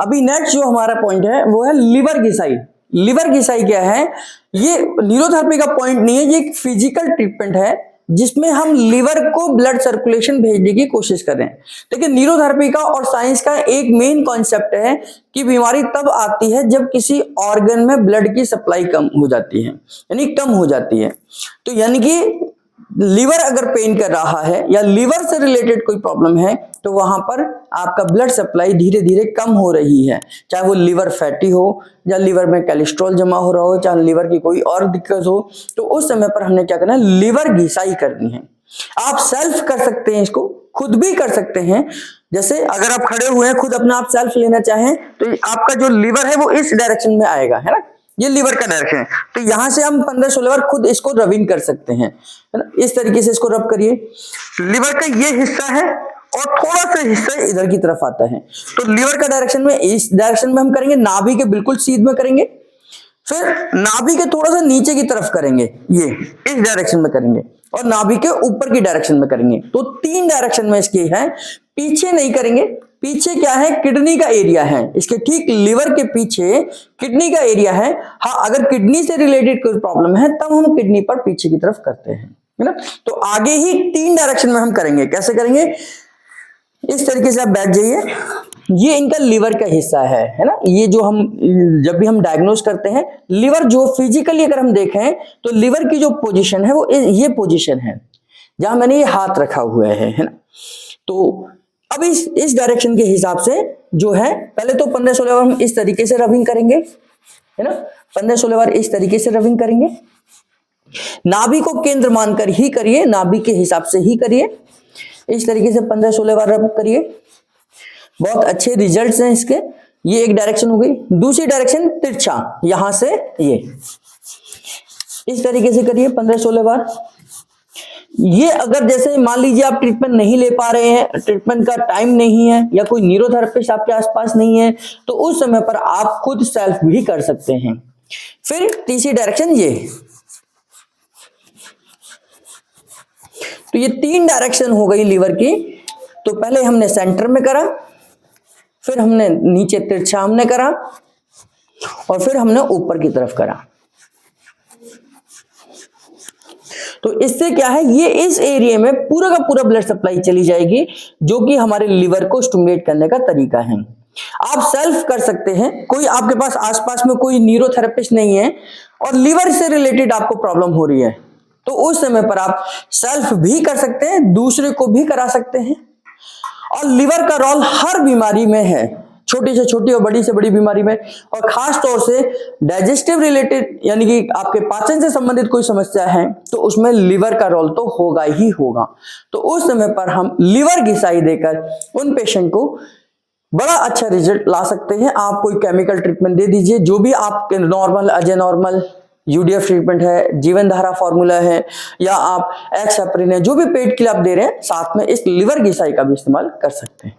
अभी नेक्स्ट जो हमारा पॉइंट है वो है लिवर घिसाई। लिवर घिसाई क्या है? ये न्यूरोथेरेपी का पॉइंट नहीं है, ये एक फिजिकल ट्रीटमेंट है जिसमें हम लिवर को ब्लड सर्कुलेशन भेजने की कोशिश करें। देखिए न्यूरोथेरेपी का और साइंस का एक मेन कॉन्सेप्ट है कि बीमारी तब आती है जब किसी ऑर्गन में ब्लड की सप्लाई कम हो जाती है, यानी कम हो जाती है। तो यानी कि लिवर अगर पेन कर रहा है या लिवर से रिलेटेड कोई प्रॉब्लम है तो वहां पर आपका ब्लड सप्लाई धीरे धीरे कम हो रही है, चाहे वो लिवर फैटी हो या लिवर में कोलेस्ट्रॉल जमा हो रहा हो, चाहे लिवर की कोई और दिक्कत हो, तो उस समय पर हमने क्या करना है, लिवर घिसाई करनी है। आप सेल्फ कर सकते हैं, इसको खुद भी कर सकते हैं। जैसे अगर आप खड़े हुए हैं, खुद अपना आप सेल्फ लेना चाहें तो आपका जो लिवर है वो इस डायरेक्शन में आएगा, है ना, ये लिवर का डायरेक्शन है। तो यहां से हम 15-16 बार खुद इसको रबिंग कर सकते हैं, है ना। इस तरीके से इसको रब करिए। लिवर का ये हिस्सा है और थोड़ा सा हिस्सा इधर की तरफ आता है, तो लिवर का डायरेक्शन में इस डायरेक्शन में हम करेंगे, नाभि के बिल्कुल सीध में करेंगे, फिर नाभि के थोड़ा सा नीचे की तरफ करेंगे, ये इस डायरेक्शन में करेंगे, और नाभि के ऊपर की डायरेक्शन में करेंगे। तो 3 डायरेक्शन में इसके है, पीछे नहीं करेंगे। पीछे क्या है, किडनी का एरिया है, इसके ठीक लिवर के पीछे किडनी का एरिया है। हाँ, अगर किडनी से रिलेटेड कोई प्रॉब्लम है तब हम किडनी पर पीछे की तरफ करते हैं, है ना। तो आगे ही 3 डायरेक्शन में हम करेंगे। कैसे करेंगे? इस तरीके से आप बैठ जाइए, ये इनका लिवर का हिस्सा है ना। ये जो हम जब भी हम डायग्नोस करते हैं लिवर, जो फिजिकली अगर हम देखें तो लिवर की जो पोजीशन है वो ये पोजीशन है जहां मैंने ये हाथ रखा हुआ है ना। तो अब इस डायरेक्शन के हिसाब से जो है, पहले तो 15-16 बार हम इस तरीके से रबिंग करेंगे, है ना, 15-16 बार इस तरीके से रबिंग करेंगे। नाभि को केंद्र मानकर ही करिए, नाभि के हिसाब से ही करिए। इस तरीके से 15-16 बार रब करिए, बहुत अच्छे रिजल्ट्स हैं इसके। ये एक डायरेक्शन हो गई। दूसरी डायरेक्शन तिरछा, यहां से ये इस तरीके से करिए 15-16 बार। ये अगर जैसे मान लीजिए आप ट्रीटमेंट नहीं ले पा रहे हैं, ट्रीटमेंट का टाइम नहीं है या कोई न्यूरोथेरेपिस्ट आपके आसपास नहीं है, तो उस समय पर आप खुद सेल्फ भी कर सकते हैं। फिर तीसरी डायरेक्शन ये, तो ये 3 डायरेक्शन हो गई लिवर की। तो पहले हमने सेंटर में करा, फिर हमने नीचे तिरछा हमने करा, और फिर हमने ऊपर की तरफ करा। तो इससे क्या है, ये इस एरिया में पूरा का पूरा ब्लड सप्लाई चली जाएगी, जो कि हमारे लिवर को स्टिमुलेट करने का तरीका है। आप सेल्फ कर सकते हैं। कोई आपके पास आसपास में कोई न्यूरोथेरेपिस्ट नहीं है और लिवर से रिलेटेड आपको प्रॉब्लम हो रही है, तो उस समय पर आप सेल्फ भी कर सकते हैं, दूसरे को भी करा सकते हैं। और लिवर का रोल हर बीमारी में है, छोटी से छोटी और बड़ी से बड़ी बीमारी में, और खास तौर से डाइजेस्टिव रिलेटेड, यानी कि आपके पाचन से संबंधित कोई समस्या है तो उसमें लिवर का रोल तो होगा ही होगा। तो उस समय पर हम लिवर घिसाई देकर उन पेशेंट को बड़ा अच्छा रिजल्ट ला सकते हैं। आप कोई केमिकल ट्रीटमेंट दे दीजिए, जो भी आपके normal, Ajay normal, UDF treatment है, जीवन धारा फॉर्मूला है, या आप एक्स एप्रिन है, जो भी पेट के लिए आप दे रहे हैं, साथ में इस लिवर घिसाई का भी इस्तेमाल कर सकते हैं।